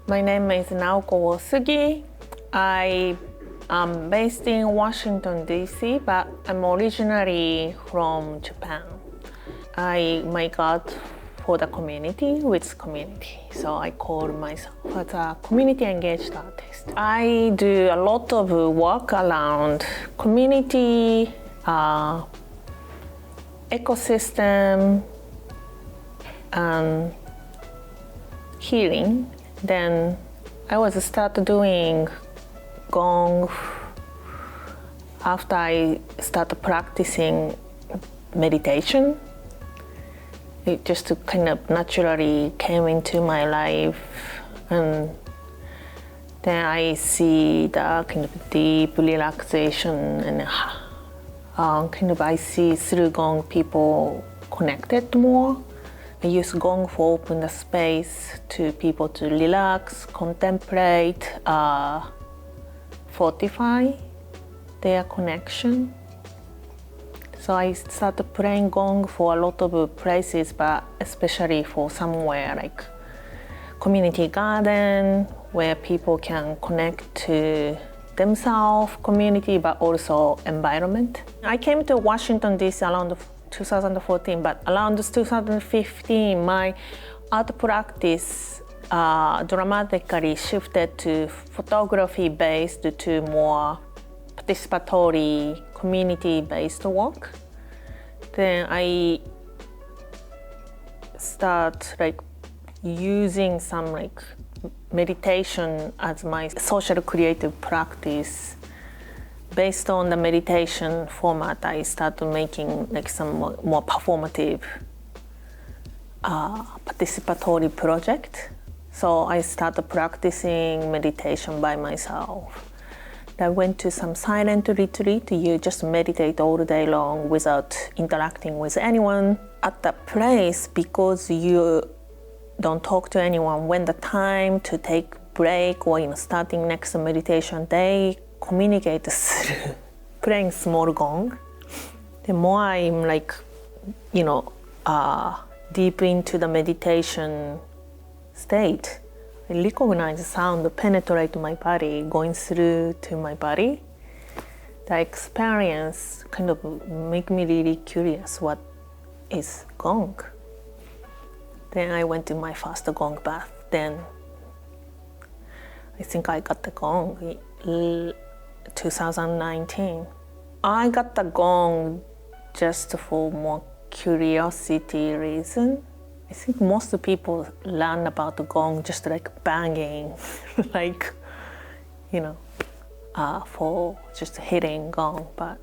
My name is Naoco Wowsugi. I am based in Washington, D.C., but I'm originally from Japan. I make art for the community with community. So I call myself as a community engaged artist. I do a lot of work around community, ecosystem, and healing. Then I was start doing gong after I started practicing meditation. It just kind of naturally came into my life, and then I see the kind of deep relaxation, and kind of I see through gong people connected more. I use gong for open the space to people to relax, contemplate, fortify their connection. So I started playing gong for a lot of places, but especially for somewhere like community garden, where people can connect to themselves, community, but also environment. I came to Washington, D.C. around 2014, but around 2015, my art practice dramatically shifted to photography-based to more participatory, community-based work. Then I start like using some like meditation as my social creative practice. Based on the meditation format, I started making like some more performative participatory project. So I started practicing meditation by myself. I went to some silent retreat. You just meditate all day long without interacting with anyone at that place, because you don't talk to anyone. When the time to take break or starting next meditation, they communicate through playing small gong. The more I'm like, deep into the meditation state, I recognize sound penetrate my body, going through to my body. The experience kind of make me really curious, what is gong? Then I went to my first gong bath. Then I think I got the gong 2019. I got the gong just for more curiosity reason. I think most people learn about the gong just like banging, like, for just hitting gong. But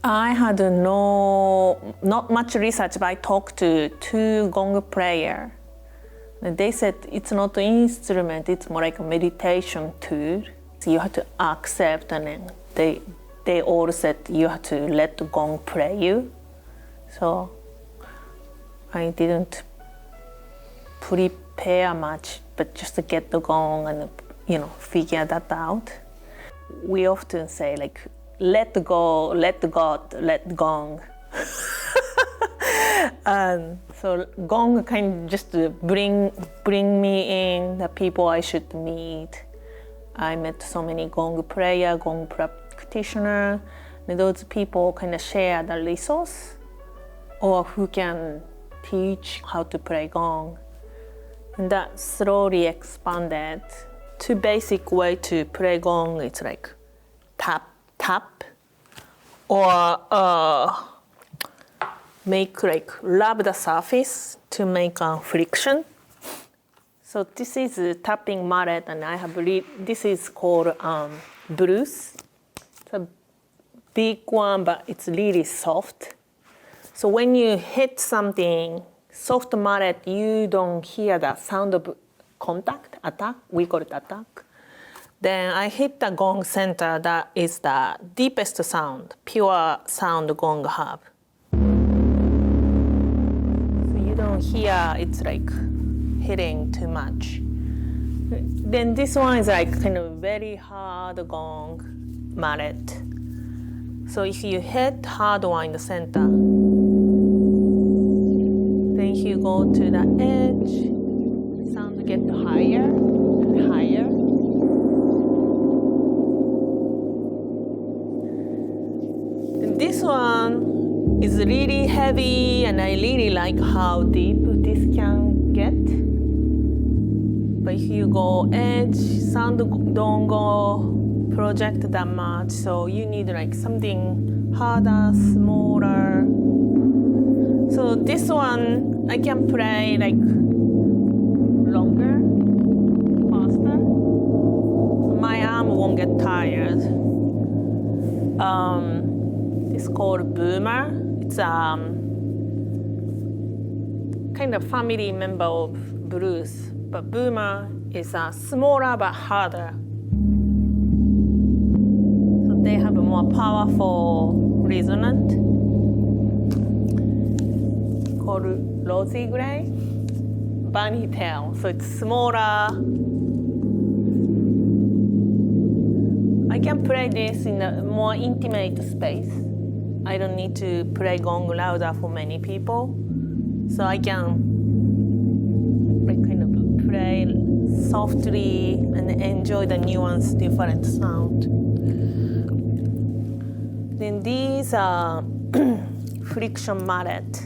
I had not much research, but I talked to two gong players. They said it's not an instrument, it's more like a meditation tool. So you have to accept, and then they all said you have to let the gong play you. So I didn't prepare much, but just to get the gong and figure that out. We often say like, let go, let God, let gong. And so gong kind of just bring me in the people I should meet. I met so many gong player, gong practitioner, and those people kind of share the resource or who can teach how to play gong. And that slowly expanded to basic way to play gong. It's like tap, tap, or make like rub the surface to make friction. So this is tapping mallet, and I have this is called Bruce. It's a big one, but it's really soft. So when you hit something, soft mallet, you don't hear the sound of contact, attack. We call it attack. Then I hit the gong center. That is the deepest sound, pure sound gong have. Don't hear it's like hitting too much. Then this one is like kind of very hard gong mallet. So if you hit hard one in the center, then you go to the edge, sound is really heavy, and I really like how deep this can get. But if you go edge, sound don't go project that much, so you need like something harder, smaller. So this one I can play like longer, faster. My arm won't get tired. It's called Boomer. It's kind of family member of blues, but Boomer is smaller but harder. So they have a more powerful resonant called Rosy Gray, bunny tail. So it's smaller. I can play this in a more intimate space. I don't need to play gong louder for many people. So I can like kind of play softly and enjoy the nuanced different sound. Then these are friction mallet.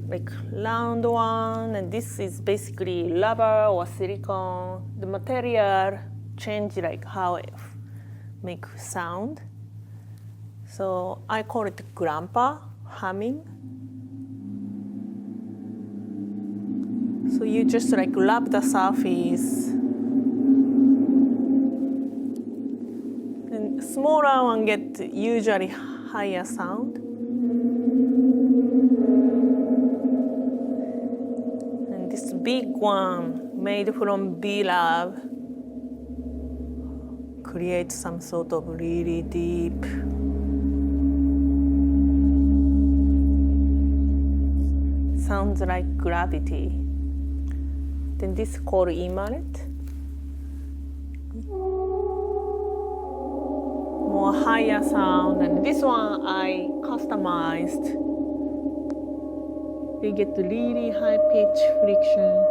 Like round one, and this is basically rubber or silicone. The material change like how it make sound. So I call it grandpa humming. So you just like rub the surface. And smaller one get usually higher sound. And this big one made from B-Lab creates some sort of really deep sounds like gravity. Then this is called E-mallet. More higher sound, and this one I customized. You get really high pitch friction.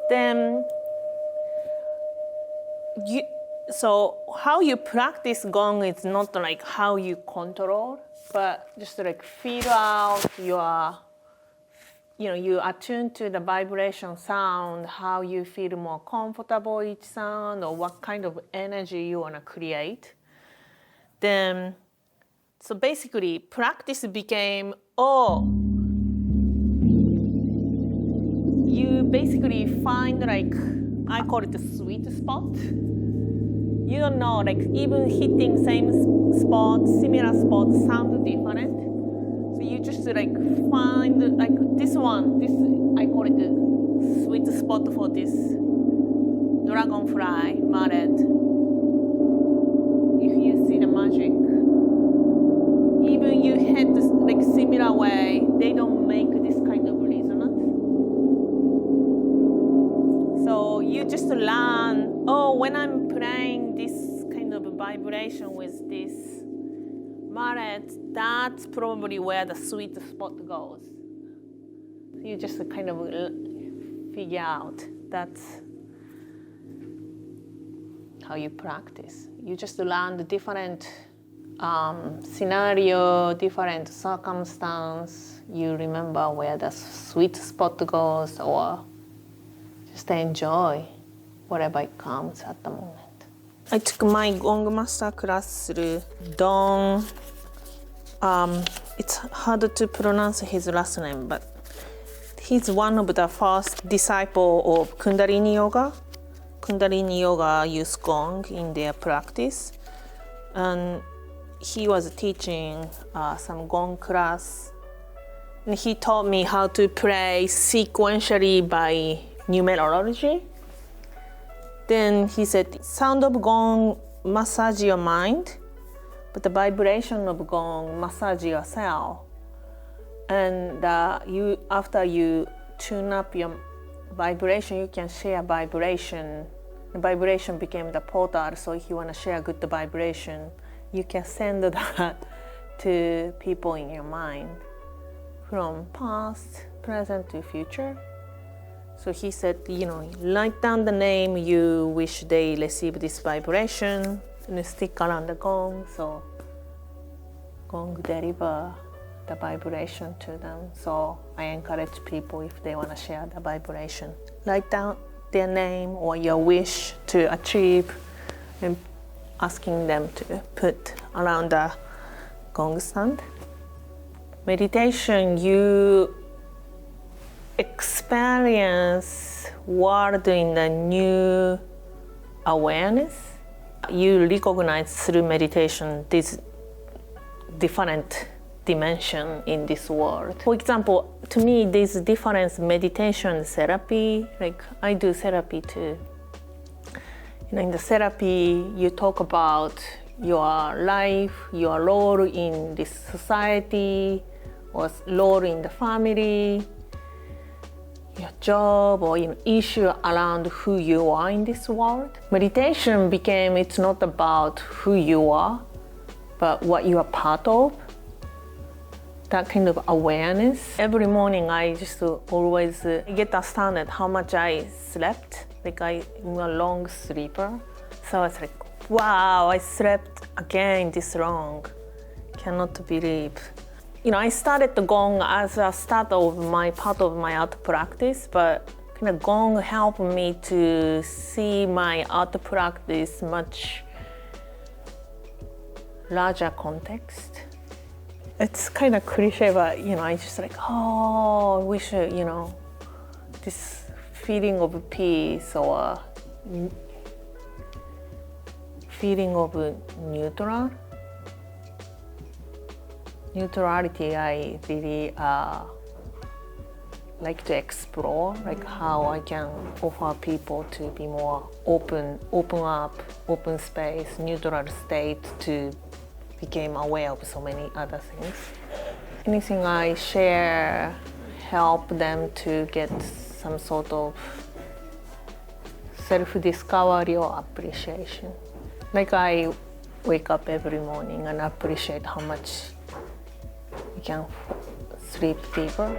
Then so how you practice gong is not like how you control, but just like feel out your, you attune to the vibration sound, how you feel more comfortable each sound, or what kind of energy you want to create. Then, so basically practice became, you basically find like, I call it the sweet spot. You don't know, like even hitting same spot, similar spots sound different. So you just like find like this one, I call it the sweet spot for this dragonfly mallet. If you see the magic, even you hit this like similar way, they don't make this kind of resonance. So you just learn, when I'm playing this kind of vibration with this mallet, that's probably where the sweet spot goes. You just kind of figure out that's how you practice. You just learn the different scenario, different circumstance. You remember where the sweet spot goes, or just enjoy whatever it comes at the moment. I took my gong master class through Don. It's hard to pronounce his last name, but he's one of the first disciples of Kundalini Yoga. Kundalini Yoga use gong in their practice, and he was teaching some gong class. And he taught me how to play sequentially by numerology. Then he said, sound of gong massage your mind, but the vibration of gong massage your cell. And after you tune up your vibration, you can share vibration. The vibration became the portal, so if you want to share good vibration, you can send that to people in your mind from past, present to future. So he said, write down the name you wish they receive this vibration and stick around the gong. So gong deliver the vibration to them. So I encourage people, if they want to share the vibration, write down their name or your wish to achieve and asking them to put around the gong stand. Meditation, you experience world in a new awareness. You recognize through meditation this different dimension in this world. For example, to me, this difference meditation therapy, like I do therapy too. In the therapy, you talk about your life, your role in this society, or role in the family, your job, or issue around who you are in this world. Meditation became, it's not about who you are, but what you are part of. That kind of awareness. Every morning I just always get astounded how much I slept. Like I'm a long sleeper. So it's like, wow, I slept again this long. Cannot believe. I started the gong as a start of my part of my art practice, but kind of gong helped me to see my art practice much larger context. It's kind of cliche, but I just like, I wish, this feeling of peace or feeling of neutrality, I really like to explore, like how I can offer people to be more open up, open space, neutral state to become aware of so many other things. Anything I share help them to get some sort of self-discovery or appreciation. Like I wake up every morning and appreciate how much you can sleep deeper.